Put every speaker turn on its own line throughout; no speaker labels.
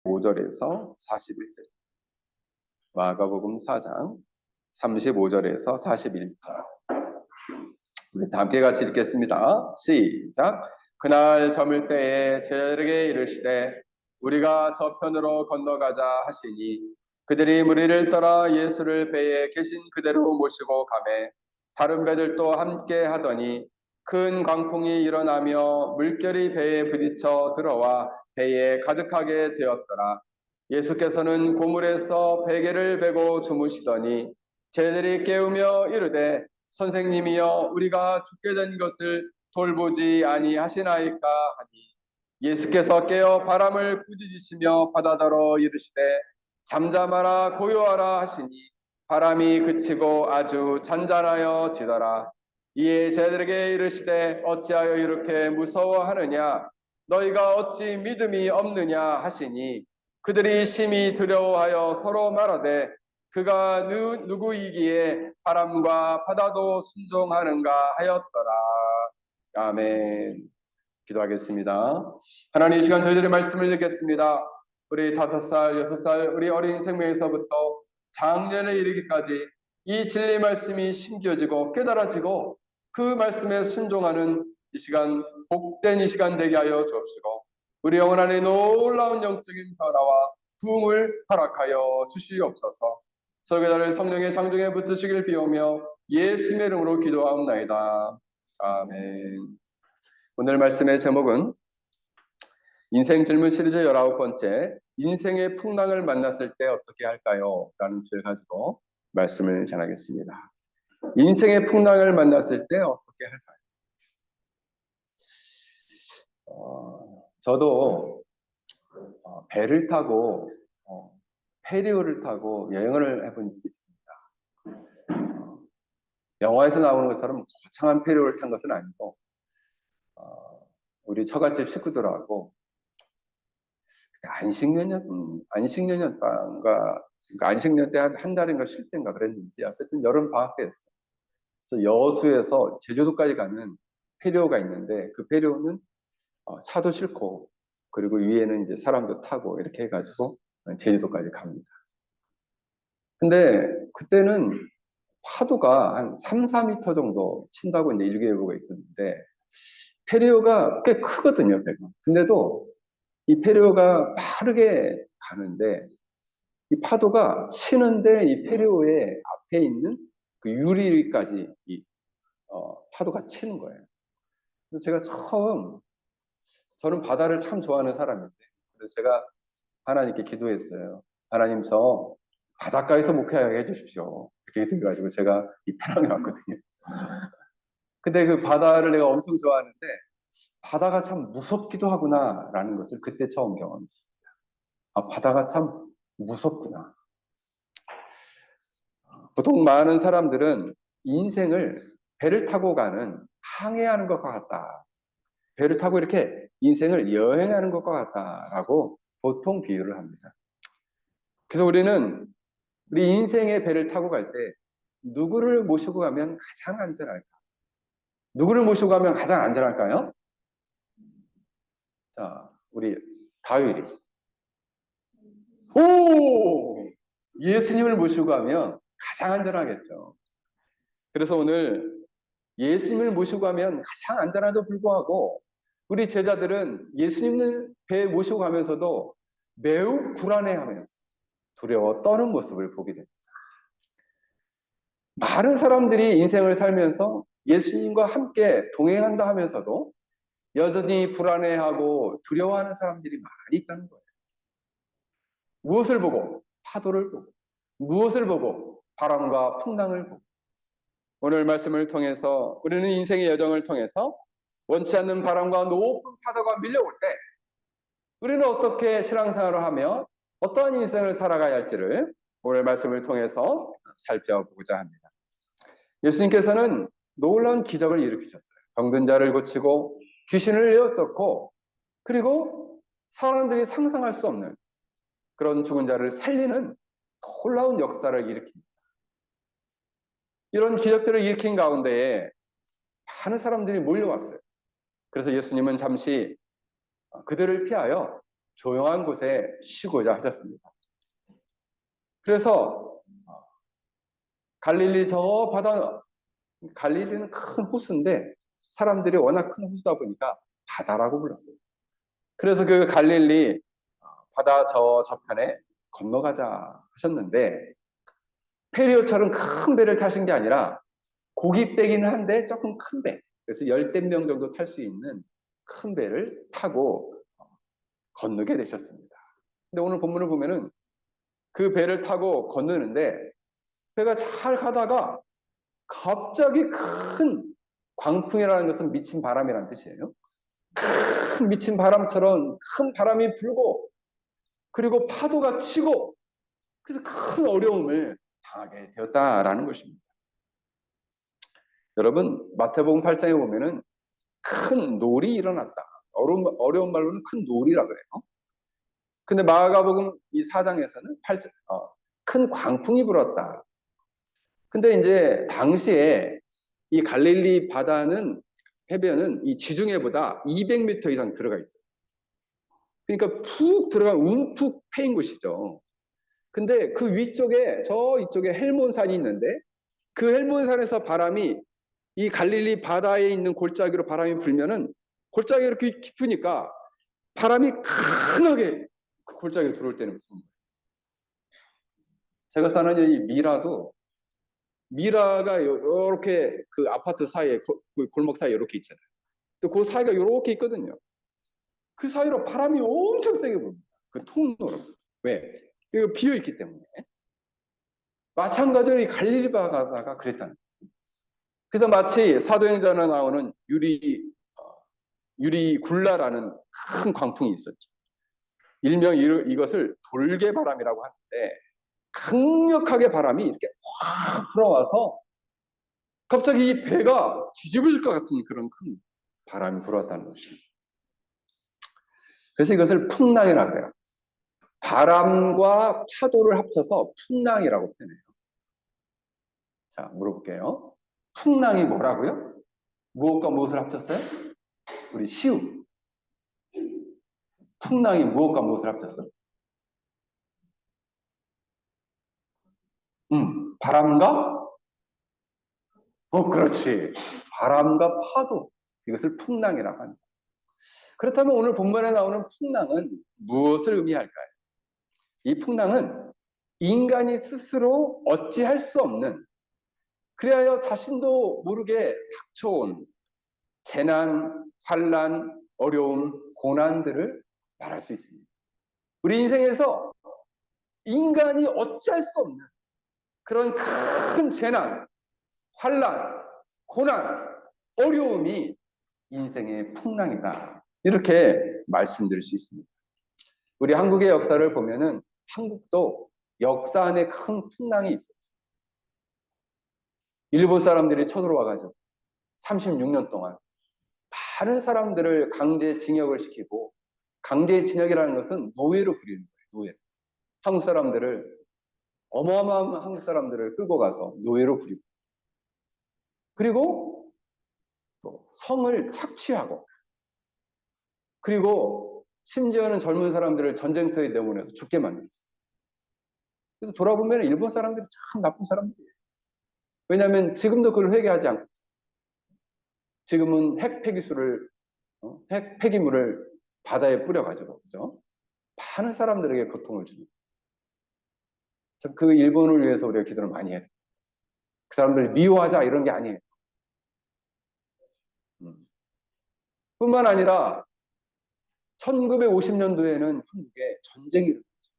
35절에서 41절. 마가복음 4장 35절에서 41절. 우리 다 함께 같이 읽겠습니다. 시작. 그날 저물 때에 제자들에게 이르시되 우리가 저편으로 건너가자 하시니 그들이 무리를 따라 예수를 배에 계신 그대로 모시고 가매 다른 배들도 함께 하더니 큰 광풍이 일어나며 물결이 배에 부딪혀 들어와 배에 가득하게 되었더라. 예수께서는 고물에서 베개를 베고 주무시더니 제자들이 깨우며 이르되 선생님이여 우리가 죽게 된 것을 돌보지 아니하시나이까 하니 예수께서 깨어 바람을 꾸짖으시며 바다더러 이르시되 잠잠하라 고요하라 하시니 바람이 그치고 아주 잔잔하여 지더라. 이에 제자들에게 이르시되 어찌하여 이렇게 무서워하느냐 너희가 어찌 믿음이 없느냐 하시니 그들이 심히 두려워하여 서로 말하되 그가 누구이기에 바람과 바다도 순종하는가 하였더라. 아멘. 기도하겠습니다. 하나님, 이 시간 저희들의 말씀을 듣겠습니다. 우리 5살, 6살 우리 어린 생명에서부터 장년에 이르기까지 이 진리 말씀이 심겨지고 깨달아지고 그 말씀에 순종하는 이 시간, 복된 이 시간 되게 하여 주옵시고 우리 영혼 안에 놀라운 영적인 변화와 부흥을 허락하여 주시옵소서. 설교자를 성령의 장중에 붙으시길 비오며 예수님의 이름으로 기도하옵나이다. 아멘. 오늘 말씀의 제목은 인생 질문 시리즈 19번째 인생의 풍랑을 만났을 때 어떻게 할까요? 라는 주제를 가지고 말씀을 전하겠습니다. 인생의 풍랑을 만났을 때 어떻게 할까요? 저도 배를 타고 페리오를 타고 여행을 해본 적이 있습니다. 영화에서 나오는 것처럼 거창한 페리오를 탄 것은 아니고 우리 처갓집 식구들하고 안식년이었던가 안식년 때 한 달인가 쉴 때인가 그랬는지 어쨌든 여름 방학 때였어요. 그래서 여수에서 제주도까지 가는 페리오가 있는데 그 페리오는 차도 싣고 그리고 위에는 이제 사람도 타고 이렇게 해가지고 제주도까지 갑니다. 근데 그때는 파도가 한 3, 4m 정도 친다고 이제 일기예보가 있었는데 페리오가 꽤 크거든요, 배가. 근데도 이 페리오가 빠르게 가는데 이 파도가 치는데 이 페리오의 앞에 있는 그 유리까지 파도가 치는 거예요. 그래서 제가 저는 바다를 참 좋아하는 사람인데 그래서 제가 하나님께 기도했어요. 하나님 저 바닷가에서 목회하게 해주십시오. 이렇게 기도해가지고 제가 이 태평양에 왔거든요. 근데 그 바다를 내가 엄청 좋아하는데 바다가 참 무섭기도 하구나라는 것을 그때 처음 경험했습니다. 아, 바다가 참 무섭구나. 보통 많은 사람들은 인생을 배를 타고 가는 항해하는 것과 같다. 배를 타고 이렇게 인생을 여행하는 것과 같다라고 보통 비유를 합니다. 그래서 우리는 우리 인생의 배를 타고 갈 때 누구를 모시고 가면 가장 안전할까? 누구를 모시고 가면 가장 안전할까요? 자, 우리 다윗이 예수님을 모시고 가면 가장 안전하겠죠. 그래서 오늘 예수님을 모시고 가면 가장 안전함에도 불구하고 우리 제자들은 예수님을 배에 모시고 가면서도 매우 불안해하면서 두려워 떠는 모습을 보게 됩니다. 많은 사람들이 인생을 살면서 예수님과 함께 동행한다 하면서도 여전히 불안해하고 두려워하는 사람들이 많이 있다는 거예요. 무엇을 보고? 파도를 보고. 무엇을 보고? 바람과 풍랑을 보고. 오늘 말씀을 통해서 우리는 인생의 여정을 통해서 원치 않는 바람과 높은 파도가 밀려올 때 우리는 어떻게 신앙생활을 하며 어떠한 인생을 살아가야 할지를 오늘 말씀을 통해서 살펴보고자 합니다. 예수님께서는 놀라운 기적을 일으키셨어요. 병든 자를 고치고 귀신을 내어쫓고 그리고 사람들이 상상할 수 없는 그런 죽은 자를 살리는 놀라운 역사를 일으킵니다. 이런 기적들을 일으킨 가운데에 많은 사람들이 몰려왔어요. 그래서 예수님은 잠시 그들을 피하여 조용한 곳에 쉬고자 하셨습니다. 그래서 갈릴리 저 바다, 갈릴리는 큰 호수인데 사람들이 워낙 큰 호수다 보니까 바다라고 불렀어요. 그래서 그 갈릴리 바다 저 저편에 건너가자 하셨는데 페리오처럼 큰 배를 타신 게 아니라 고깃배기는 한데 조금 큰 배, 그래서 열댓 명 정도 탈 수 있는 큰 배를 타고 건너게 되셨습니다. 근데 오늘 본문을 보면은 그 배를 타고 건너는데 배가 잘 가다가 갑자기 큰 광풍이라는 것은 미친 바람이라는 뜻이에요. 큰 미친 바람처럼 큰 바람이 불고 그리고 파도가 치고 그래서 큰 어려움을 당하게 되었다라는 것입니다. 여러분 마태복음 8장에 보면은 큰 놀이 일어났다. 어려운 말로는 큰 놀이라 그래요. 근데 마가복음 이 4장에서는 큰 광풍이 불었다. 근데 이제 당시에 이 갈릴리 바다는 해변은 이 지중해보다 200m 이상 들어가 있어요. 그러니까 푹 들어간 움푹 패인 곳이죠. 근데 그 위쪽에 저 이쪽에 헬몬산이 있는데 그 헬몬산에서 바람이 이 갈릴리 바다에 있는 골짜기로 바람이 불면은 골짜기가 이렇게 깊으니까 바람이 강하게 그 골짜기로 들어올 때는 무슨 거예요? 제가 사는 이 미라가 이렇게 그 아파트 사이에 골목 사이에 이렇게 있잖아요. 또 그 사이가 이렇게 있거든요. 그 사이로 바람이 엄청 세게 불니다. 그 통로로. 왜? 이거 비어 있기 때문에. 마찬가지로 이 갈릴리 바다가 그랬다는 거예요. 그래서 마치 사도행전에 나오는 유리 굴라라는 큰 광풍이 있었죠. 일명 이것을 돌개바람이라고 하는데 강력하게 바람이 이렇게 확 불어와서 갑자기 이 배가 뒤집어질 것 같은 그런 큰 바람이 불어왔다는 것입니다. 그래서 이것을 풍랑이라고 해요. 바람과 파도를 합쳐서 풍랑이라고 표현해요. 자, 물어볼게요. 풍랑이 뭐라고요? 무엇과 무엇을 합쳤어요? 우리 시우. 풍랑이 무엇과 무엇을 합쳤어? 바람과? 그렇지. 바람과 파도. 이것을 풍랑이라고 합니다. 그렇다면 오늘 본문에 나오는 풍랑은 무엇을 의미할까요? 이 풍랑은 인간이 스스로 어찌할 수 없는, 그리하여 자신도 모르게 닥쳐온 재난, 환란, 어려움, 고난들을 말할 수 있습니다. 우리 인생에서 인간이 어찌할 수 없는 그런 큰 재난, 환란, 고난, 어려움이 인생의 풍랑이다. 이렇게 말씀드릴 수 있습니다. 우리 한국의 역사를 보면은 한국도 역사 안에 큰 풍랑이 있었죠. 일본 사람들이 쳐들어와가지고 36년 동안 많은 사람들을 강제 징역을 시키고, 강제 징역이라는 것은 노예로 부리는 거예요. 노예. 한국 사람들을, 어마어마한 한국 사람들을 끌고 가서 노예로 부리고, 그리고 또 성을 착취하고, 그리고 심지어는 젊은 사람들을 전쟁터에 내보내서 죽게 만들었어요. 그래서 돌아보면 일본 사람들이 참 나쁜 사람들이에요. 왜냐하면 지금도 그걸 회개하지 않고, 지금은 핵 폐기수를, 핵 폐기물을 바다에 뿌려가지고, 그죠? 많은 사람들에게 고통을 주는. 그 일본을 위해서 우리가 기도를 많이 해야 돼요. 그 사람들을 미워하자 이런 게 아니에요. 뿐만 아니라 1950년도에는 한국에 전쟁이 일어났죠.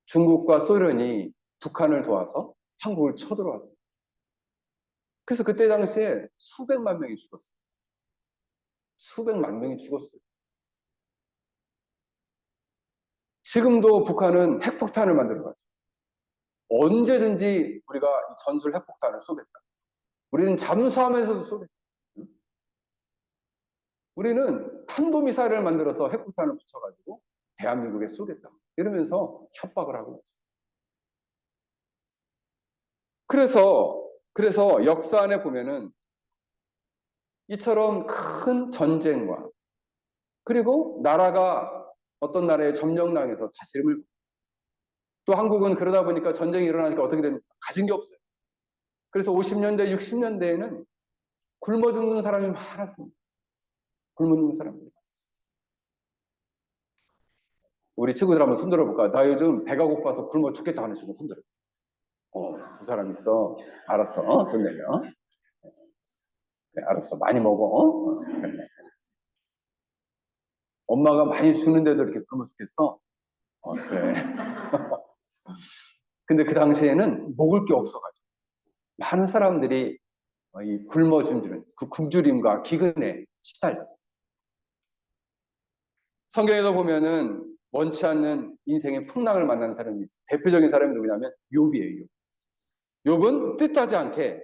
중국과 소련이 북한을 도와서 한국을 쳐들어왔어요. 그래서 그때 당시에 수백만 명이 죽었어요. 수백만 명이 죽었어요. 지금도 북한은 핵폭탄을 만들어가지고 언제든지 우리가 전술 핵폭탄을 쏘겠다. 우리는 잠수하면서도 쏘겠다. 우리는 탄도미사일을 만들어서 핵폭탄을 붙여가지고 대한민국에 쏘겠다. 이러면서 협박을 하고 있죠. 그래서 역사 안에 보면은 이처럼 큰 전쟁과, 그리고 나라가 어떤 나라에 점령당해서 다스림을, 또 한국은 그러다 보니까 전쟁이 일어나니까 어떻게 됩니까? 가진 게 없어요. 그래서 50년대, 60년대에는 굶어 죽는 사람이 많았습니다. 굶어 죽는 사람들이. 우리 친구들 한번 손들어 볼까? 나 요즘 배가 고파서 굶어 죽겠다 하는 친구 손들어. 두 사람 있어. 알았어. 손 내려. 그래, 알았어. 많이 먹어. 그래. 엄마가 많이 주는데도 이렇게 굶어 죽겠어? 그래. 근데 그 당시에는 먹을 게 없어가지고 많은 사람들이 이 굶어 죽는 그 굶주림과 기근에 시달렸어요. 성경에도 보면은 원치 않는 인생의 풍랑을 만난 사람이 있어요. 대표적인 사람이 누구냐면 욥이에요. 욥은 뜻하지 않게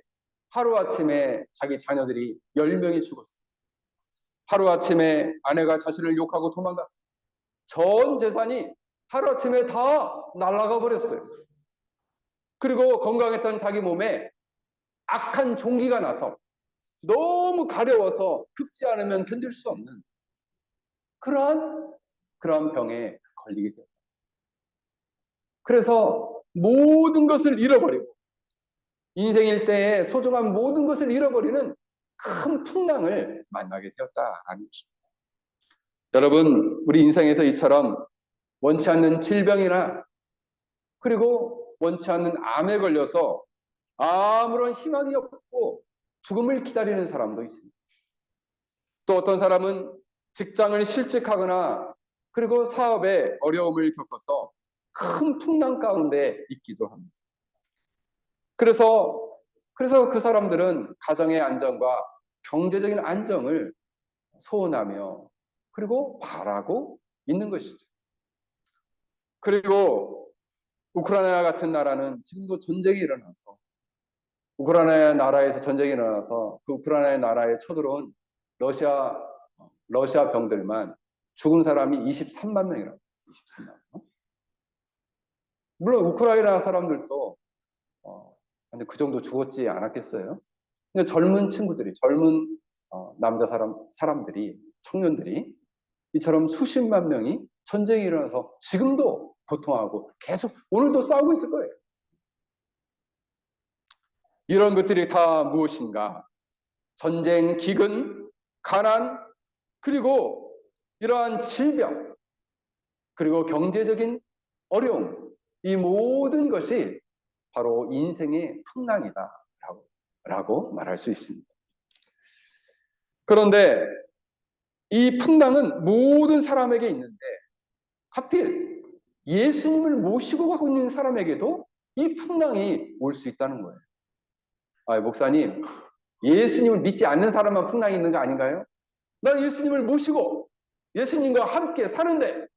하루아침에 자기 자녀들이 10명이 죽었어요. 하루아침에 아내가 자신을 욕하고 도망갔어요. 전 재산이 하루아침에 다 날아가 버렸어요. 그리고 건강했던 자기 몸에 악한 종기가 나서 너무 가려워서 긁지 않으면 견딜 수 없는 그러한 병에 걸리게 되었다. 그래서 모든 것을 잃어버리고 인생일 때에 소중한 모든 것을 잃어버리는 큰 풍랑을 만나게 되었다라는 것입니다. 여러분, 우리 인생에서 이처럼 원치 않는 질병이나 그리고 원치 않는 암에 걸려서 아무런 희망이 없고 죽음을 기다리는 사람도 있습니다. 또 어떤 사람은 직장을 실직하거나 그리고 사업에 어려움을 겪어서 큰 풍랑 가운데 있기도 합니다. 그래서 그 사람들은 가정의 안정과 경제적인 안정을 소원하며 그리고 바라고 있는 것이죠. 그리고 우크라이나 같은 나라는 지금도 전쟁이 일어나서 우크라이나 나라에서 전쟁이 일어나서 그 우크라이나 나라에 쳐들어온 러시아 병들만 죽은 사람이 23만 명이라고. 23만 명. 물론 우크라이나 사람들도 근데 그 정도 죽었지 않았겠어요? 근데 젊은 친구들이 젊은 남자 사람들이 청년들이 이처럼 수십만 명이 전쟁이 일어나서 지금도 고통하고 계속 오늘도 싸우고 있을 거예요. 이런 것들이 다 무엇인가? 전쟁, 기근, 가난, 그리고 이러한 질병, 그리고 경제적인 어려움, 이 모든 것이 바로 인생의 풍랑이다라고 말할 수 있습니다. 그런데 이 풍랑은 모든 사람에게 있는데 하필 예수님을 모시고 가고 있는 사람에게도 이 풍랑이 올 수 있다는 거예요. 목사님, 예수님을 믿지 않는 사람만 풍랑이 있는 거 아닌가요? 난 예수님을 모시고 예수님과 함께 사는데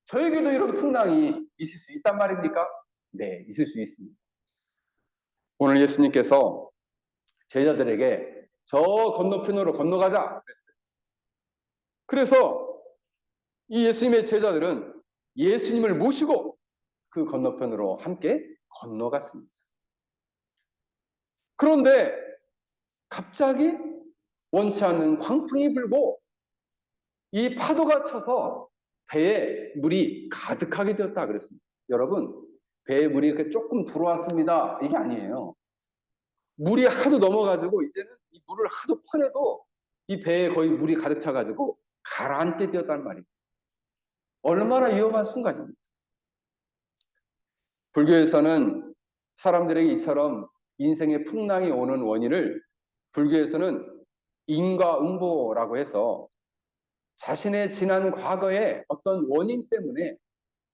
저에게도 이런 풍랑이 있을 수 있단 말입니까? 네, 있을 수 있습니다. 오늘 예수님께서 제자들에게 저 건너편으로 건너가자 그랬어요. 그래서 이 예수님의 제자들은 예수님을 모시고 그 건너편으로 함께 건너갔습니다. 그런데 갑자기 원치 않는 광풍이 불고 이 파도가 쳐서 배에 물이 가득하게 되었다 그랬습니다. 여러분, 배에 물이 이렇게 조금 들어왔습니다. 이게 아니에요. 물이 하도 넘어가지고 이제는 이 물을 하도 퍼내도 이 배에 거의 물이 가득 차가지고 가라앉게 되었단 말이에요. 얼마나 위험한 순간입니까? 불교에서는 사람들에게 이처럼 인생의 풍랑이 오는 원인을 불교에서는 인과응보라고 해서 자신의 지난 과거의 어떤 원인 때문에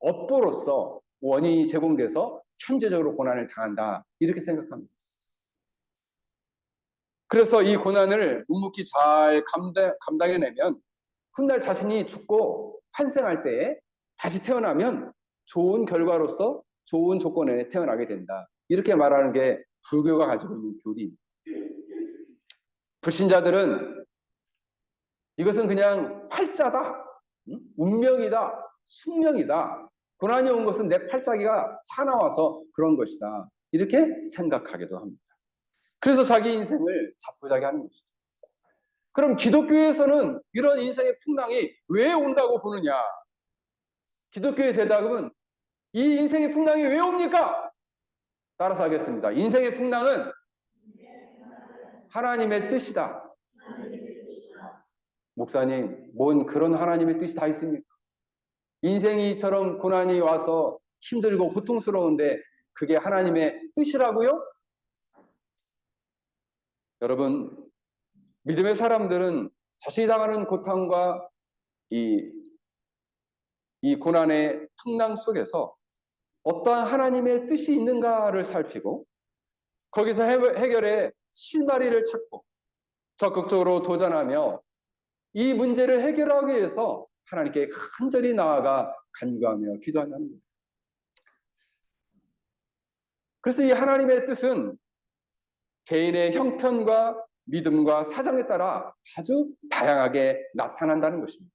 업보로서 원인이 제공돼서 현재적으로 고난을 당한다 이렇게 생각합니다. 그래서 이 고난을 묵묵히 잘 감당해내면 훗날 자신이 죽고 환생할 때에 다시 태어나면 좋은 결과로서 좋은 조건에 태어나게 된다. 이렇게 말하는 게 불교가 가지고 있는 교리입니다. 불신자들은 이것은 그냥 팔자다, 운명이다, 숙명이다. 고난이 온 것은 내 팔자기가 사나워서 그런 것이다. 이렇게 생각하기도 합니다. 그래서 자기 인생을 자포자기하는 것이죠. 그럼 기독교에서는 이런 인생의 풍랑이 왜 온다고 보느냐? 기독교의 대답은 이 인생의 풍랑이 왜 옵니까? 따라서 하겠습니다. 인생의 풍랑은 하나님의 뜻이다. 목사님, 뭔 그런 하나님의 뜻이 다 있습니까? 인생이 이처럼 고난이 와서 힘들고 고통스러운데 그게 하나님의 뜻이라고요? 여러분, 믿음의 사람들은 자신이 당하는 고통과 이 고난의 풍랑 속에서 어떠한 하나님의 뜻이 있는가를 살피고 거기서 해결의 실마리를 찾고 적극적으로 도전하며 이 문제를 해결하기 위해서 하나님께 간절히 나아가 간구하며 기도한다는 거예요. 그래서 이 하나님의 뜻은 개인의 형편과 믿음과 사정에 따라 아주 다양하게 나타난다는 것입니다.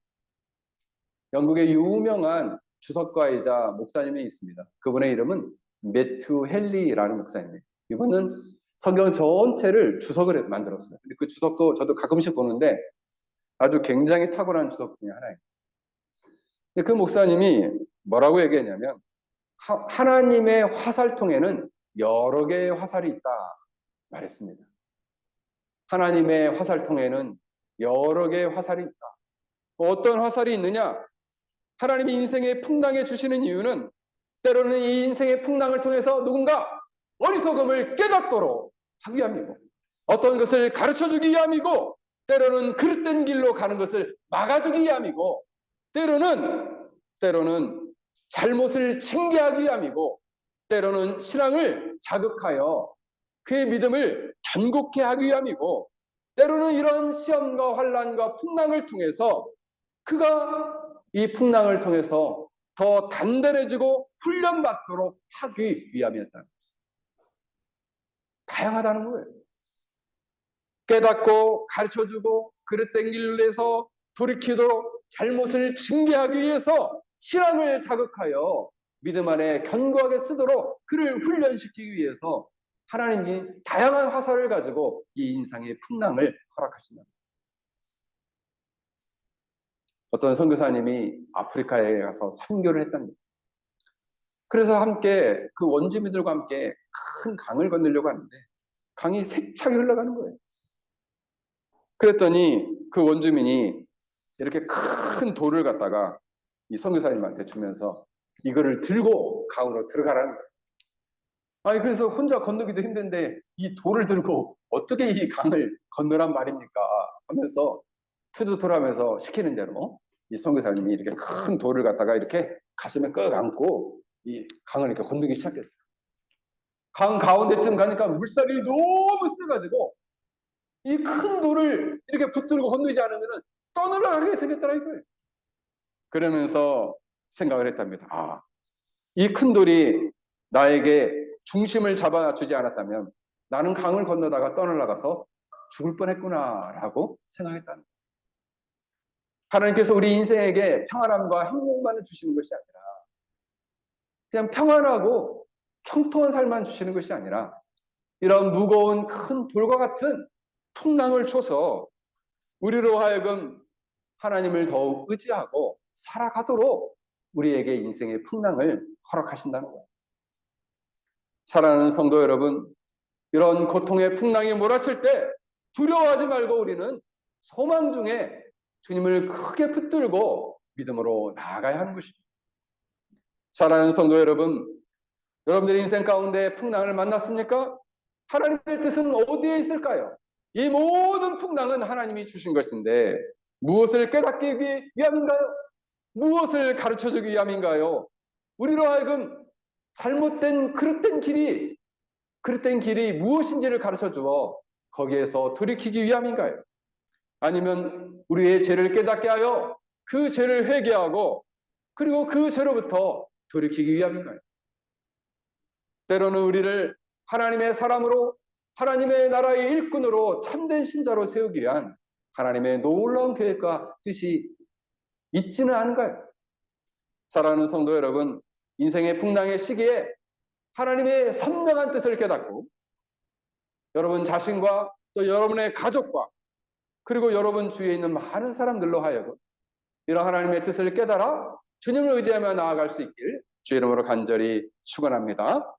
영국의 유명한 주석가이자 목사님이 있습니다. 그분의 이름은 매튜 헨리라는 목사님이에요. 이분은 성경 전체를 주석을 만들었어요. 그 주석도 저도 가끔씩 보는데 아주 굉장히 탁월한 주석 중에 하나예요. 그 목사님이 뭐라고 얘기했냐면 하나님의 화살통에는 여러 개의 화살이 있다 말했습니다. 하나님의 화살통에는 여러 개의 화살이 있다. 어떤 화살이 있느냐? 하나님이 인생의 풍랑에 주시는 이유는 때로는 이 인생의 풍랑을 통해서 누군가 어리석음을 깨닫도록 하기 위함이고 어떤 것을 가르쳐주기 위함이고 때로는 그릇된 길로 가는 것을 막아주기 위함이고 때로는 잘못을 징계하기 위함이고 때로는 신앙을 자극하여 그의 믿음을 견고케 하기 위함이고 때로는 이런 시험과 환난과 풍랑을 통해서 그가 이 풍랑을 통해서 더 단단해지고 훈련받도록 하기 위함이었다는 것입니다. 다양하다는 거예요. 깨닫고 가르쳐주고 그릇된 길에서 돌이키도록 잘못을 징계하기 위해서 신앙을 자극하여 믿음 안에 견고하게 쓰도록 그를 훈련시키기 위해서 하나님이 다양한 화살을 가지고 이 인생의 풍랑을 허락하신다. 어떤 선교사님이 아프리카에 가서 선교를 했답니다. 그래서 함께 그 원주민들과 함께 큰 강을 건너려고 하는데 강이 세차게 흘러가는 거예요. 그랬더니 그 원주민이 이렇게 큰 돌을 갖다가 이 선교사님한테 주면서 이거를 들고 강으로 들어가라는 거예요. 아니 그래서 혼자 건너기도 힘든데 이 돌을 들고 어떻게 이 강을 건너란 말입니까? 하면서 투두투하면서 시키는 대로 이 선교사님이 이렇게 큰 돌을 갖다가 이렇게 가슴에 끄 안고 이 강을 이렇게 건너기 시작했어요. 강 가운데쯤 가니까 물살이 너무 세가지고 이 큰 돌을 이렇게 붙들고 건너지 않으면 떠늘어가게 생겼더라 이거예요. 그러면서 생각을 했답니다. 아, 이 큰 돌이 나에게 중심을 잡아주지 않았다면 나는 강을 건너다가 떠날라가서 죽을 뻔했구나라고 생각했다는 거예요. 하나님께서 우리 인생에게 평안함과 행복만을 주시는 것이 아니라 그냥 평안하고 형통한 삶만 주시는 것이 아니라 이런 무거운 큰 돌과 같은 풍랑을 줘서 우리로 하여금 하나님을 더욱 의지하고 살아가도록 우리에게 인생의 풍랑을 허락하신다는 거예요. 사랑하는 성도 여러분, 이런 고통의 풍랑이 몰았을 때 두려워하지 말고 우리는 소망 중에 주님을 크게 붙들고 믿음으로 나아가야 하는 것입니다. 사랑하는 성도 여러분, 여러분들의 인생 가운데 풍랑을 만났습니까? 하나님의 뜻은 어디에 있을까요? 이 모든 풍랑은 하나님이 주신 것인데 무엇을 깨닫기 위함인가요? 무엇을 가르쳐주기 위함인가요? 우리로 하여금 잘못된 그릇된 길이 무엇인지를 가르쳐주어 거기에서 돌이키기 위함인가요? 아니면 우리의 죄를 깨닫게 하여 그 죄를 회개하고 그리고 그 죄로부터 돌이키기 위함인가요? 때로는 우리를 하나님의 사람으로 하나님의 나라의 일꾼으로 참된 신자로 세우기 위한 하나님의 놀라운 계획과 뜻이 있지는 않은가요? 사랑하는 성도 여러분, 인생의 풍랑의 시기에 하나님의 선명한 뜻을 깨닫고 여러분 자신과 또 여러분의 가족과 그리고 여러분 주위에 있는 많은 사람들로 하여금 이런 하나님의 뜻을 깨달아 주님을 의지하며 나아갈 수 있길 주 이름으로 간절히 축원합니다.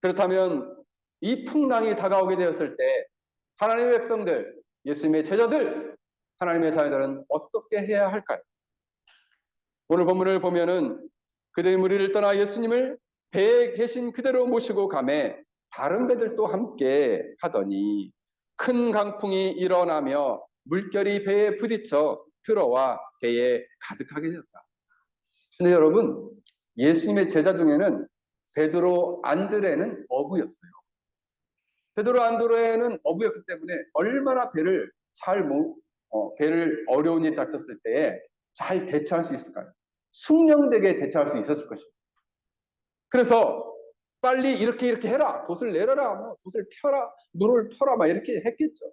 그렇다면 이 풍랑이 다가오게 되었을 때 하나님의 백성들, 예수님의 제자들, 하나님의 자녀들은 어떻게 해야 할까요? 오늘 본문을 보면은 그들이 무리를 떠나 예수님을 배에 계신 그대로 모시고 가매 다른 배들도 함께 하더니 큰 강풍이 일어나며 물결이 배에 부딪혀 들어와 배에 가득하게 되었다. 근데 여러분, 예수님의 제자 중에는 베드로, 안드레는 어부였어요. 베드로, 안드레는 어부였기 때문에 얼마나 배를 배를 어려운 일이 닥쳤을 때에 잘 대처할 수 있을까요? 숙련되게 대처할 수 있었을 것입니다. 그래서 빨리 이렇게 해라, 돛을 내려라, 뭐 돛을 펴라, 물을 퍼라, 막 이렇게 했겠죠.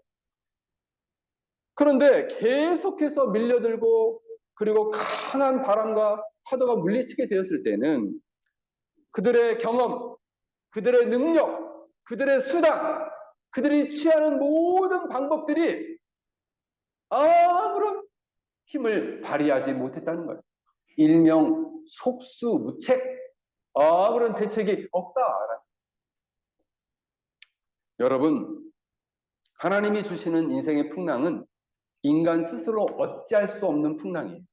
그런데 계속해서 밀려들고 그리고 강한 바람과 파도가 물리치게 되었을 때는 그들의 경험, 그들의 능력, 그들의 수단, 그들이 취하는 모든 방법들이 아무런 힘을 발휘하지 못했다는 거예요. 일명 속수무책, 아무런 대책이 없다. 여러분, 하나님이 주시는 인생의 풍랑은 인간 스스로 어찌할 수 없는 풍랑이에요.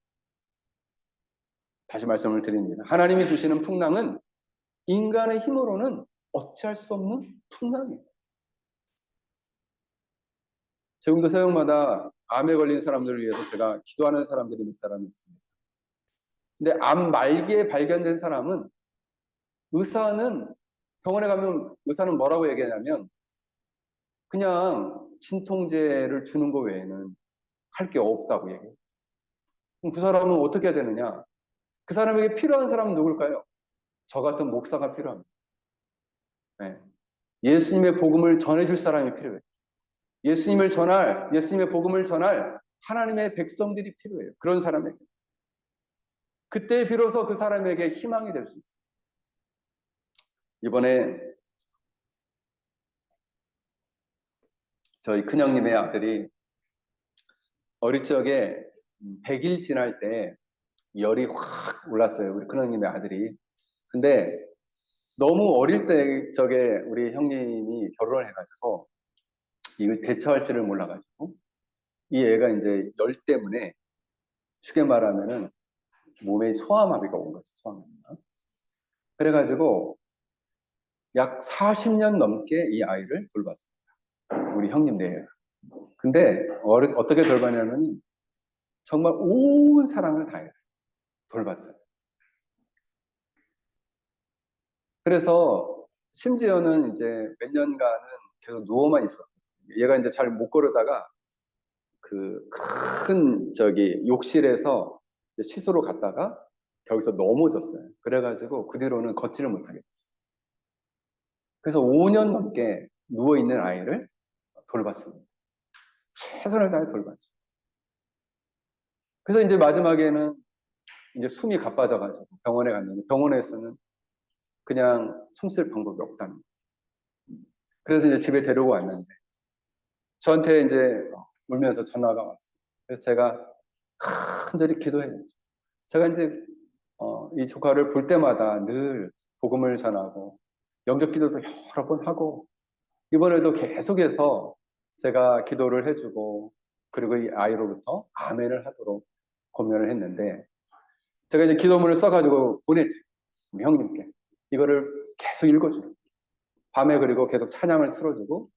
다시 말씀을 드립니다. 하나님이 주시는 풍랑은 인간의 힘으로는 어찌할 수 없는 풍랑이에요. 지금도 새벽마다 암에 걸린 사람들을 위해서 제가 기도하는 사람들이 몇 사람이 있습니다. 근데 암 말기에 발견된 사람은 병원에 가면 의사는 뭐라고 얘기하냐면 그냥 진통제를 주는 거 외에는 할 게 없다고 얘기해요. 그럼 그 사람은 어떻게 해야 되느냐? 그 사람에게 필요한 사람은 누굴까요? 저 같은 목사가 필요합니다. 네. 예수님의 복음을 전해줄 사람이 필요해요. 예수님의 복음을 전할 하나님의 백성들이 필요해요. 그런 사람에게. 그때 비로소 그 사람에게 희망이 될 수 있어요. 이번에 저희 큰형님의 아들이 어릴 적에 100일 지날 때 열이 확 올랐어요. 우리 큰형님의 아들이. 근데 너무 어릴 때 우리 형님이 결혼을 해가지고 이걸 대처할 줄을 몰라가지고 이 애가 이제 열 때문에 쉽게 말하면은 몸에 소아마비가 온 거죠. 소아마비가. 그래가지고 약 40년 넘게 이 아이를 돌봤습니다. 우리 형님 내에. 근데 어떻게 돌봤냐면 정말 온 사랑을 다해서 돌봤어요. 그래서 심지어는 이제 몇 년간은 계속 누워만 있었어요. 얘가 이제 잘 못 걸으다가 그 큰 욕실에서 시소로 갔다가 거기서 넘어졌어요. 그래가지고 그 뒤로는 걷지를 못하게 됐어요. 그래서 5년 넘게 누워있는 아이를 돌봤습니다. 최선을 다해 돌봤죠. 그래서 이제 마지막에는 이제 숨이 가빠져가지고 병원에 갔는데 병원에서는 그냥 숨 쓸 방법이 없답니다. 그래서 이제 집에 데리고 왔는데 저한테 이제 울면서 전화가 왔어요. 그래서 제가 간절히 기도했죠. 제가 이제 이 조카를 볼 때마다 늘 복음을 전하고 영접 기도도 여러 번 하고 이번에도 계속해서 제가 기도를 해주고 그리고 이 아이로부터 아멘을 하도록 고면을 했는데 제가 이제 기도문을 써가지고 보냈죠. 우리 형님께. 이거를 계속 읽어주고 밤에 그리고 계속 찬양을 틀어주고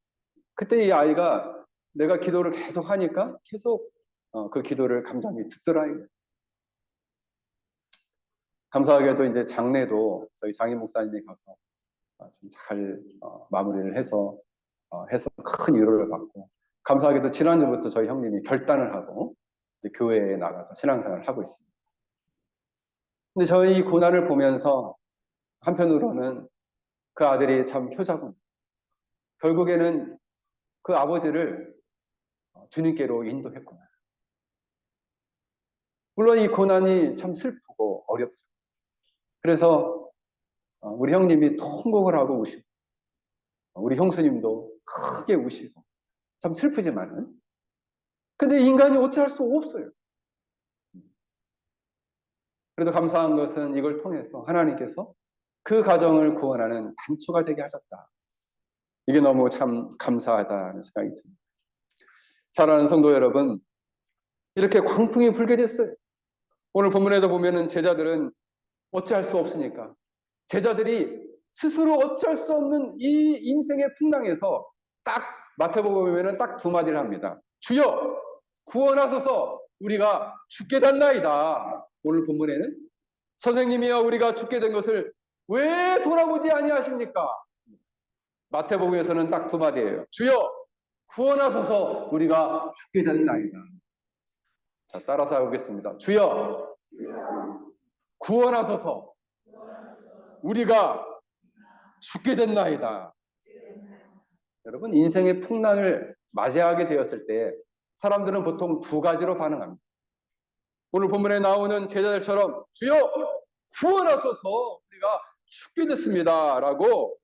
그때 이 아이가 내가 기도를 계속 하니까 계속 그 기도를 감당히 듣더라. 감사하게도 이제 장례도 저희 장인 목사님이 가서 좀 잘 마무리를 해서 큰 위로를 받고 감사하게도 지난주부터 저희 형님이 결단을 하고 이제 교회에 나가서 신앙생활을 하고 있습니다. 근데 저희 이 고난을 보면서 한편으로는 그 아들이 참 효자군. 결국에는 그 아버지를 주님께로 인도했구나. 물론 이 고난이 참 슬프고 어렵죠. 그래서 우리 형님이 통곡을 하고 우시고 우리 형수님도 크게 우시고 참 슬프지만은 근데 인간이 어찌할 수 없어요. 그래도 감사한 것은 이걸 통해서 하나님께서 그 가정을 구원하는 단초가 되게 하셨다. 이게 너무 참 감사하다는 생각이 듭니다. 사랑하는 성도 여러분, 이렇게 광풍이 불게 됐어요. 오늘 본문에도 보면은 제자들은 어찌할 수 없으니까 제자들이 스스로 어찌할 수 없는 이 인생의 풍랑에서 딱 마태복음 보면은 딱 두 마디를 합니다. 주여 구원하소서 우리가 죽게 됐나이다. 오늘 본문에는 선생님이여 우리가 죽게 된 것을 왜 돌아보지 아니하십니까? 마태복음에서는 딱 두 마디예요. 주여 구원하소서 우리가 죽게 됐나이다. 자, 따라서 해보겠습니다. 주여 구원하소서 우리가 죽게 됐나이다. 여러분 인생의 풍랑을 맞이하게 되었을 때 사람들은 보통 두 가지로 반응합니다. 오늘 본문에 나오는 제자들처럼 주여 구원하소서 우리가 죽게 됐습니다 라고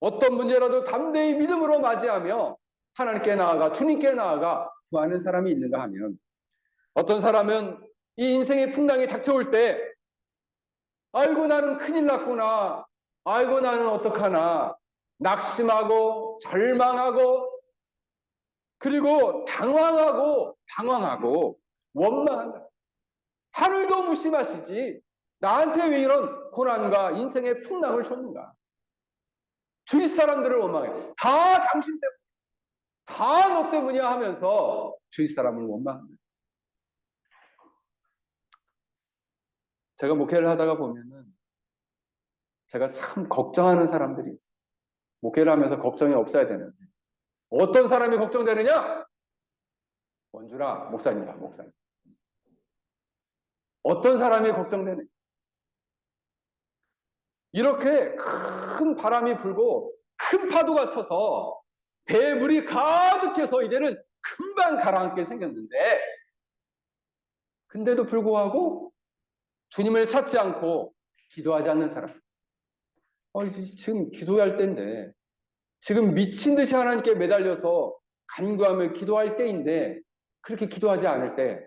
어떤 문제라도 담대히 믿음으로 맞이하며 하나님께 나아가 주님께 나아가 구하는 사람이 있는가 하면, 어떤 사람은 이 인생의 풍랑이 닥쳐올 때 아이고 나는 큰일 났구나, 아이고 나는 어떡하나 낙심하고 절망하고 그리고 당황하고 방황하고 원망한다. 하늘도 무심하시지 나한테 왜 이런 고난과 인생의 풍랑을 줬는가. 주위 사람들을 원망해. 다 당신 때문에, 다 너 때문이야 하면서 주위 사람을 원망합니다. 제가 목회를 하다가 보면은 제가 참 걱정하는 사람들이 있어요. 목회를 하면서 걱정이 없어야 되는데 어떤 사람이 걱정되느냐? 원주라 목사님이다, 목사님. 어떤 사람이 걱정되느냐? 이렇게 큰 바람이 불고 큰 파도가 쳐서 배에 물이 가득해서 이제는 금방 가라앉게 생겼는데, 근데도 불구하고 주님을 찾지 않고 기도하지 않는 사람. 지금 기도할 때인데, 지금 미친 듯이 하나님께 매달려서 간구하며 기도할 때인데 그렇게 기도하지 않을 때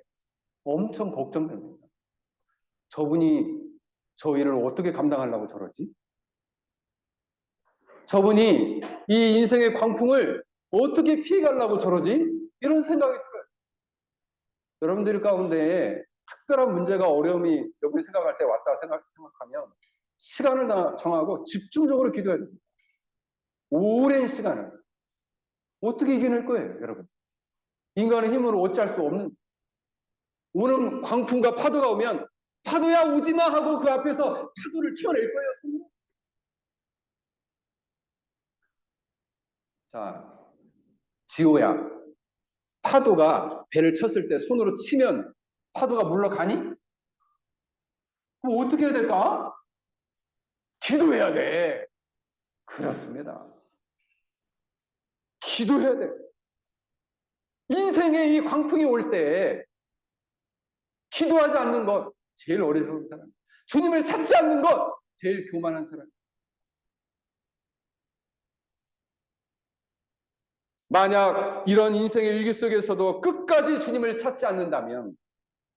엄청 걱정됩니다. 저분이 저 일을 어떻게 감당하려고 저러지? 저분이 이 인생의 광풍을 어떻게 피해가려고 저러지? 이런 생각이 들어요. 여러분들 가운데 특별한 문제가 어려움이 여러분이 생각할 때 왔다 생각하면 시간을 정하고 집중적으로 기도해야 됩니다. 오랜 시간을. 어떻게 이겨낼 거예요, 여러분? 인간의 힘으로 어찌할 수 없는, 오는 광풍과 파도가 오면 파도야 오지마 하고 그 앞에서 파도를 쳐낼 거예요, 손으로. 자, 지호야, 파도가 배를 쳤을 때 손으로 치면 파도가 물러가니? 그럼 어떻게 해야 될까? 기도해야 돼. 그렇습니다. 기도해야 돼. 인생에 이 광풍이 올 때 기도하지 않는 것 제일 어리석은 사람, 주님을 찾지 않는 것 제일 교만한 사람. 만약 이런 인생의 위기 속에서도 끝까지 주님을 찾지 않는다면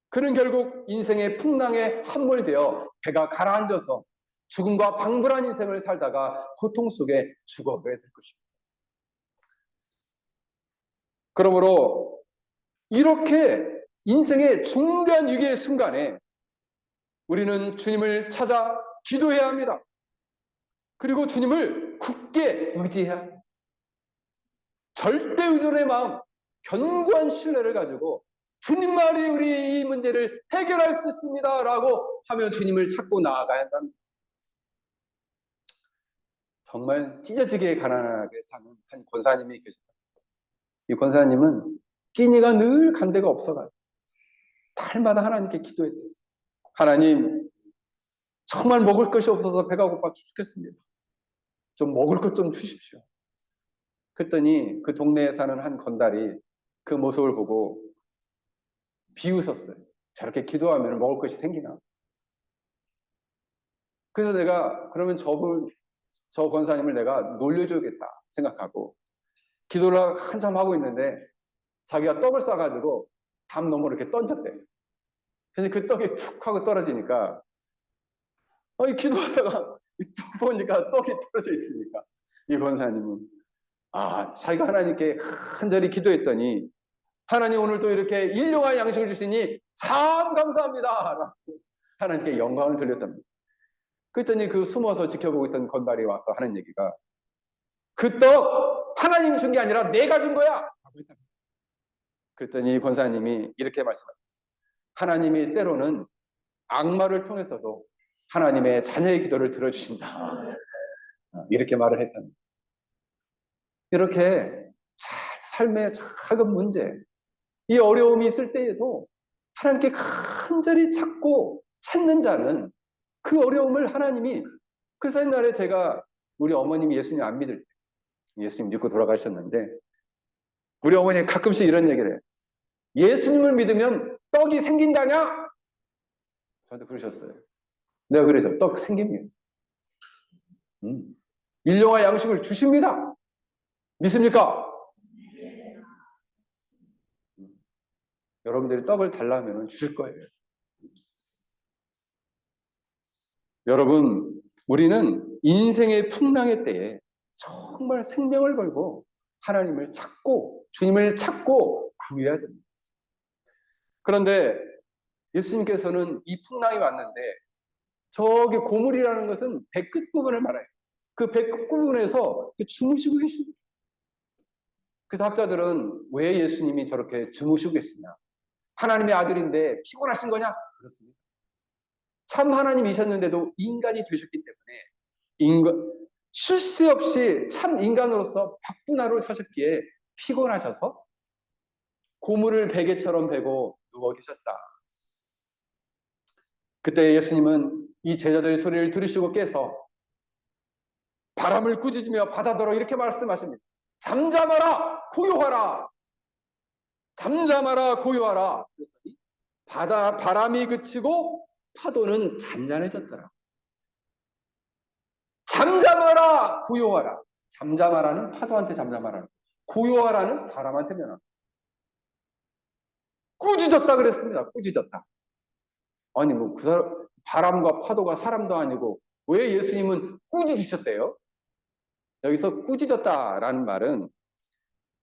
그는 결국 인생의 풍랑에 함몰되어 배가 가라앉아서 죽음과 방불한 인생을 살다가 고통 속에 죽어가게 될 것입니다. 그러므로 이렇게 인생의 중대한 위기의 순간에 우리는 주님을 찾아 기도해야 합니다. 그리고 주님을 굳게 의지해야 합니다. 절대 의존의 마음, 견고한 신뢰를 가지고 주님만이 우리 이 문제를 해결할 수 있습니다 라고 하며 주님을 찾고 나아가야 한답니다. 정말 찢어지게 가난하게 사는 한 권사님이 계십니다. 이 권사님은 끼니가 늘 간 데가 없어가지고 달마다 하나님께 기도했대요. 하나님, 정말 먹을 것이 없어서 배가 고파 죽겠습니다. 좀 먹을 것 좀 주십시오. 그랬더니 그 동네에 사는 한 건달이 그 모습을 보고 비웃었어요. 저렇게 기도하면 먹을 것이 생기나? 그래서 내가 그러면 저 권사님을 내가 놀려줘야겠다 생각하고 기도를 한참 하고 있는데 자기가 떡을 싸가지고 담 너머 이렇게 던졌대요. 그래서 그 떡이 툭 하고 떨어지니까 기도하다가 툭 보니까 떡이 떨어져 있으니까 이 권사님은 자기가 하나님께 간절히 기도했더니 하나님 오늘 또 이렇게 일용할 양식을 주시니 참 감사합니다 라고 하나님께 영광을 돌렸답니다. 그랬더니 그 숨어서 지켜보고 있던 건달이 와서 하는 얘기가 그 떡 하나님이 준 게 아니라 내가 준 거야 라고 했답니다. 그랬더니 권사님이 이렇게 말씀합니다. 하나님이 때로는 악마를 통해서도 하나님의 자녀의 기도를 들어주신다. 이렇게 말을 했답니다. 이렇게 삶의 작은 문제, 이 어려움이 있을 때에도 하나님께 간절히 찾는 자는 그 어려움을 하나님이, 그래서 옛날에 제가 우리 어머님이 예수님 안 믿을 때, 예수님 믿고 돌아가셨는데 우리 어머니 가끔씩 이런 얘기를 해요. 예수님을 믿으면 떡이 생긴다냐? 저한테 그러셨어요. 내가 그래서 떡 생깁니다. 일용할 양식을 주십니다. 믿습니까? 여러분들이 떡을 달라면 주실 거예요. 여러분, 우리는 인생의 풍랑의 때에 정말 생명을 걸고 하나님을 찾고 주님을 찾고 구해야 됩니다. 그런데 예수님께서는 이 풍랑이 왔는데 저기 고물이라는 것은 배끝 부분을 말해요. 그 배끝 부분에서 주무시고 계십니다. 그래서 학자들은 왜 예수님이 저렇게 주무시고 계시냐? 하나님의 아들인데 피곤하신 거냐? 그렇습니다. 참 하나님이셨는데도 인간이 되셨기 때문에 쉴 새 없이 참 인간으로서 바쁜 하루를 사셨기에 피곤하셔서 고물을 베개처럼 베고 누워 계셨다. 그때 예수님은 이 제자들의 소리를 들으시고 깨서 바람을 꾸짖으며 바다더러 이렇게 말씀하십니다. 잠잠하라 고요하라. 잠잠하라 고요하라. 바람이 그치고 파도는 잔잔해졌더라. 잠잠하라 고요하라. 잠잠하라는 파도한테 잠잠하라. 고요하라는 바람한테 면하라. 꾸짖었다 그랬습니다. 꾸짖었다. 아니 바람과 파도가 사람도 아니고 왜 예수님은 꾸짖으셨대요? 여기서 꾸짖었다라는 말은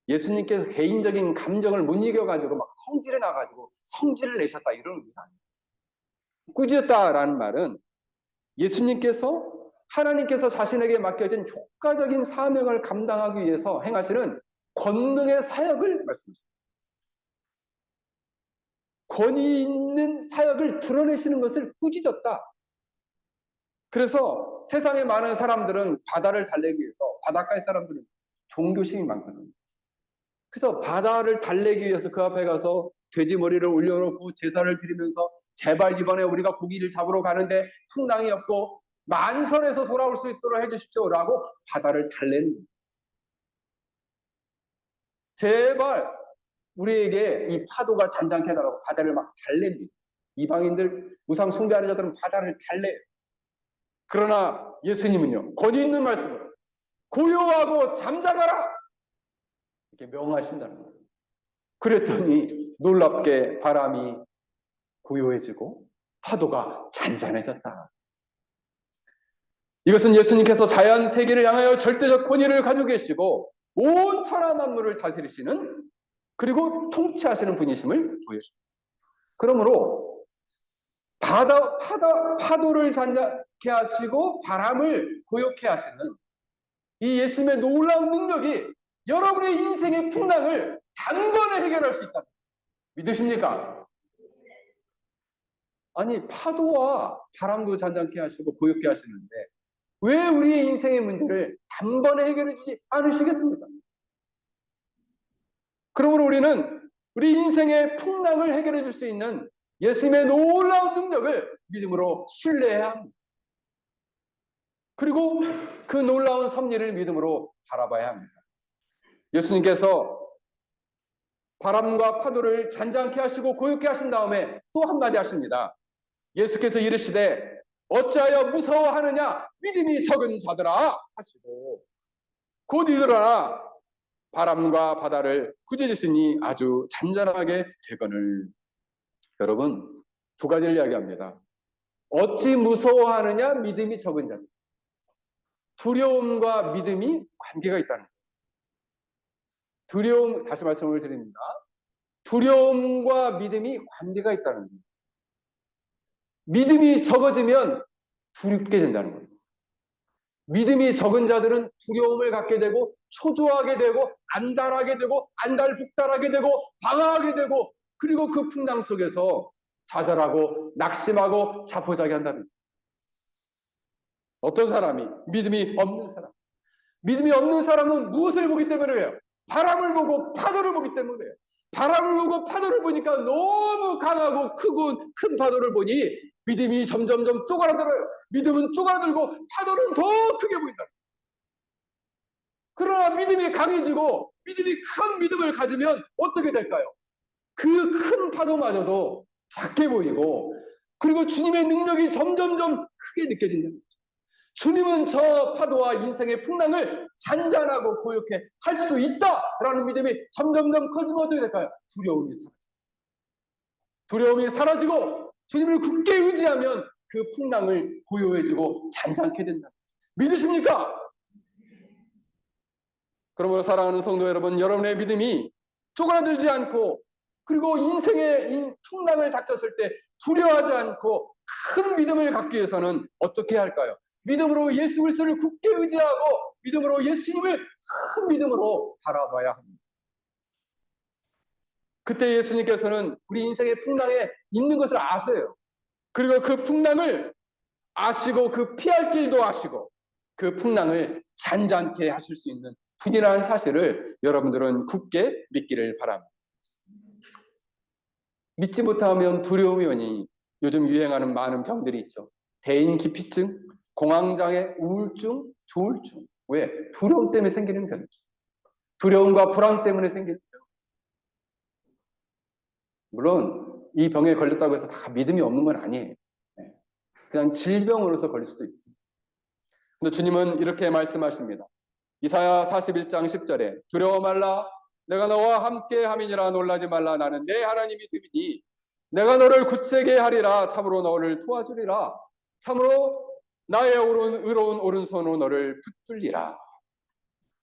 예수님께서 개인적인 감정을 못 이겨가지고 막 성질에 나가지고 성질을 내셨다 이런 의미가 아니에요. 꾸짖었다라는 말은 예수님께서 하나님께서 자신에게 맡겨진 효과적인 사명을 감당하기 위해서 행하시는 권능의 사역을 말씀하십니다. 권위 있는 사역을 드러내시는 것을 꾸짖었다. 그래서 세상에 많은 사람들은 바다를 달래기 위해서, 바닷가의 사람들은 종교심이 많거든요. 그래서 바다를 달래기 위해서 그 앞에 가서 돼지 머리를 올려놓고 제사를 드리면서 제발 이번에 우리가 고기를 잡으러 가는데 풍랑이 없고 만선에서 돌아올 수 있도록 해주십시오라고 바다를 달래는 거예요. 제발 우리에게 이 파도가 잔잔케 해달라고 바다를 막 달랩니다. 이방인들 우상 숭배하는 자들은 바다를 달래요. 그러나 예수님은요, 권위 있는 말씀으로 고요하고 잠잠하라 이렇게 명하신다는 거예요. 그랬더니 놀랍게 바람이 고요해지고 파도가 잔잔해졌다. 이것은 예수님께서 자연 세계를 향하여 절대적 권위를 가지고 계시고 온 천하 만물을 다스리시는 그리고 통치하시는 분이심을 보여줍니다. 그러므로 파도를 잔잔케 하시고 바람을 고요케 하시는 이 예수님의 놀라운 능력이 여러분의 인생의 풍랑을 단번에 해결할 수 있다. 믿으십니까? 아니 파도와 바람도 잔잔케 하시고 고요케 하시는데 왜 우리의 인생의 문제를 단번에 해결해 주지 않으시겠습니까? 그러므로 우리는 우리 인생의 풍랑을 해결해 줄 수 있는 예수님의 놀라운 능력을 믿음으로 신뢰해야 합니다. 그리고 그 놀라운 섭리를 믿음으로 바라봐야 합니다. 예수님께서 바람과 파도를 잔잔케 하시고 고요케 하신 다음에 또 한마디 하십니다. 예수께서 이르시되 어찌하여 무서워하느냐 믿음이 적은 자들아 하시고 곧 일어나 바람과 바다를 꾸짖으시니 아주 잔잔하게 되거늘. 여러분 두 가지를 이야기합니다. 어찌 무서워하느냐? 믿음이 적은 자들. 두려움과 믿음이 관계가 있다는 거예요. 두려움, 다시 말씀을 드립니다. 두려움과 믿음이 관계가 있다는 거예요. 믿음이 적어지면 두렵게 된다는 거예요. 믿음이 적은 자들은 두려움을 갖게 되고 초조하게 되고 안달하게 되고 안달복달하게 되고 방황하게 되고 그리고 그 풍랑 속에서 좌절하고 낙심하고 자포자기 한다는 거예요. 어떤 사람이 믿음이 없는 사람, 믿음이 없는 사람은 무엇을 보기 때문에 해요? 바람을 보고 파도를 보기 때문에 해요. 바람을 보고 파도를 보니까 너무 강하고 크고 큰 파도를 보니 믿음이 점점점 쪼그라들어요. 믿음은 쪼그라들고 파도는 더 크게 보인다. 그러나 믿음이 강해지고 믿음이 큰 믿음을 가지면 어떻게 될까요? 그 큰 파도마저도 작게 보이고 그리고 주님의 능력이 점점점 크게 느껴진다. 주님은 저 파도와 인생의 풍랑을 잔잔하고 고요케 할 수 있다라는 믿음이 점점점 커지면 어떻게 될까요? 두려움이 사라지고 두려움이 사라지고 주님을 굳게 의지하면 그 풍랑을 고요해지고 잔잔케 된다. 믿으십니까? 그러므로 사랑하는 성도 여러분, 여러분의 믿음이 쪼그라들지 않고 그리고 인생의 풍랑을 닥쳤을 때 두려워하지 않고 큰 믿음을 갖기 위해서는 어떻게 할까요? 믿음으로 예수 그리스도를 굳게 의지하고 믿음으로 예수님을 큰 믿음으로 바라봐야 합니다. 그때 예수님께서는 우리 인생의 풍랑에 있는 것을 아세요. 그리고 그 풍랑을 아시고 그 피할 길도 아시고 그 풍랑을 잔잔케 하실 수 있는 분이라는 사실을 여러분들은 굳게 믿기를 바랍니다. 믿지 못하면 두려움이 오니 요즘 유행하는 많은 병들이 있죠. 대인기피증, 공황장애, 우울증, 조울증. 왜? 두려움 때문에 생기는 병이죠. 두려움과 불안 때문에 생기는 병. 물론 이 병에 걸렸다고 해서 다 믿음이 없는 건 아니에요. 그냥 질병으로서 걸릴 수도 있습니다. 근데 주님은 이렇게 말씀하십니다. 이사야 41장 10절에 두려워 말라 내가 너와 함께 함이니라 놀라지 말라 나는 내 하나님이 됨이니 내가 너를 굳세게 하리라 참으로 너를 도와주리라 참으로 나의 의로운 오른손으로 너를 붙들리라.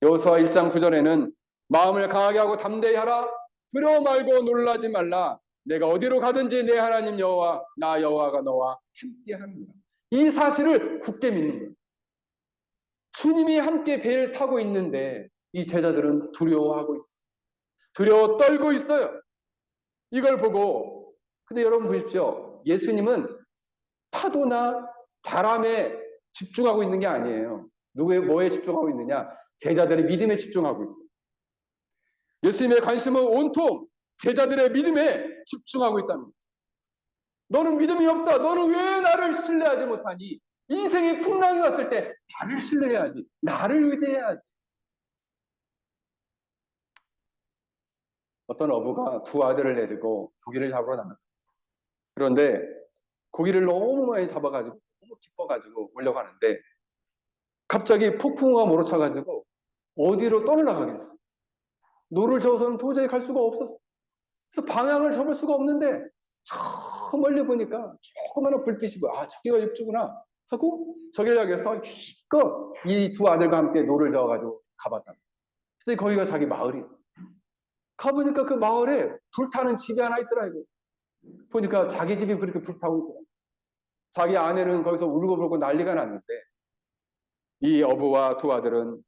여호수아 1장 9절에는 마음을 강하게 하고 담대히 하라 두려워 말고 놀라지 말라 내가 어디로 가든지 내 하나님 여호와 나 여호와가 너와 함께 합니다. 이 사실을 굳게 믿는 거예요. 주님이 함께 배를 타고 있는데 이 제자들은 두려워하고 있어요. 두려워 떨고 있어요. 이걸 보고 근데 여러분 보십시오. 예수님은 파도나 바람에 집중하고 있는 게 아니에요. 뭐에 집중하고 있느냐? 제자들의 믿음에 집중하고 있어요. 예수님의 관심은 온통 제자들의 믿음에 집중하고 있다는 거예요. 너는 믿음이 없다. 너는 왜 나를 신뢰하지 못하니? 인생의 풍랑이 왔을 때 나를 신뢰해야지. 나를 의지해야지. 어떤 어부가 두 아들을 내리고 고기를 잡으러 나갔어요. 그런데 고기를 너무 많이 잡아가지고 너무 기뻐가지고 오려고 하는데 갑자기 폭풍우가 몰아쳐가지고 어디로 떠나가겠어. 노를 저어서는 도저히 갈 수가 없었어. 그래서 방향을 잡을 수가 없는데 저 멀리 보니까 조그마한 불빛이 보여. 아, 저기가 육지구나 하고 저기를 향해서 힘껏 이 두 아들과 함께 노를 저어가지고 가봤다. 그래서 거기가 자기 마을이. 가보니까 그 마을에 불타는 집이 하나 있더라고요. 보니까 자기 집이 그렇게 불타고 있더라고요. 자기 아내는 거기서 울고불고 난리가 났는데 이 어부와 두 아들은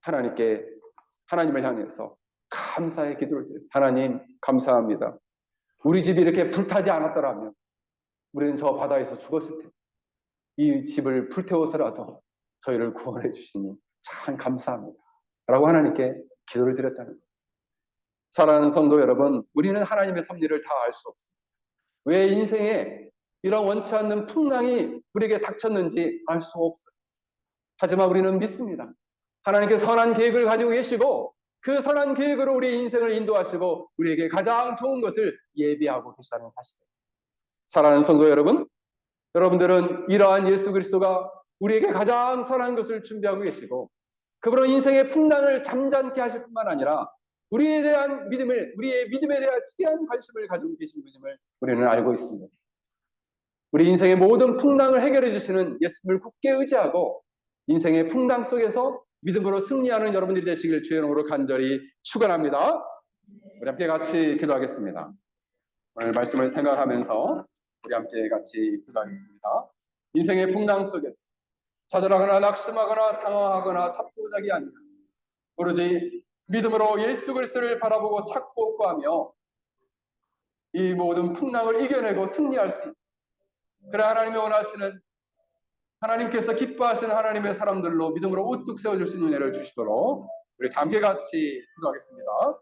하나님을 향해서 감사의 기도를 드렸어요. 하나님 감사합니다. 우리 집이 이렇게 불타지 않았더라면 우리는 저 바다에서 죽었을 텐데 이 집을 불태워서라도 저희를 구원해 주시니 참 감사합니다. 라고 하나님께 기도를 드렸다는 거예요. 사랑하는 성도 여러분, 우리는 하나님의 섭리를 다 알 수 없습니다. 왜 인생에 이런 원치 않는 풍랑이 우리에게 닥쳤는지 알 수 없어요. 하지만 우리는 믿습니다. 하나님께 선한 계획을 가지고 계시고 그 선한 계획으로 우리 인생을 인도하시고 우리에게 가장 좋은 것을 예비하고 계시다는 사실입니다. 사랑하는 성도 여러분, 여러분들은 이러한 예수 그리스도가 우리에게 가장 선한 것을 준비하고 계시고 그분은 인생의 풍랑을 잠잠케 하실 뿐만 아니라 우리의 믿음에 대한 지대한 관심을 가지고 계신 분임을 우리는 알고 있습니다. 우리 인생의 모든 풍랑을 해결해 주시는 예수님을 굳게 의지하고 인생의 풍랑 속에서 믿음으로 승리하는 여러분들이 되시길 주의 이름으로 간절히 축원합니다. 우리 함께 같이 기도하겠습니다. 오늘 말씀을 생각하면서 우리 함께 같이 기도하겠습니다. 인생의 풍랑 속에서 좌절하거나 낙심하거나 당황하거나 잡고자기 아니라 오로지 믿음으로 예수 그리스도를 바라보고 찾고 구하며 이 모든 풍랑을 이겨내고 승리할 수 있는, 그래 하나님이 원하시는, 하나님께서 기뻐하시는 하나님의 사람들로 믿음으로 우뚝 세워줄 수 있는 은혜를 주시도록 우리 함께 같이 기도하겠습니다.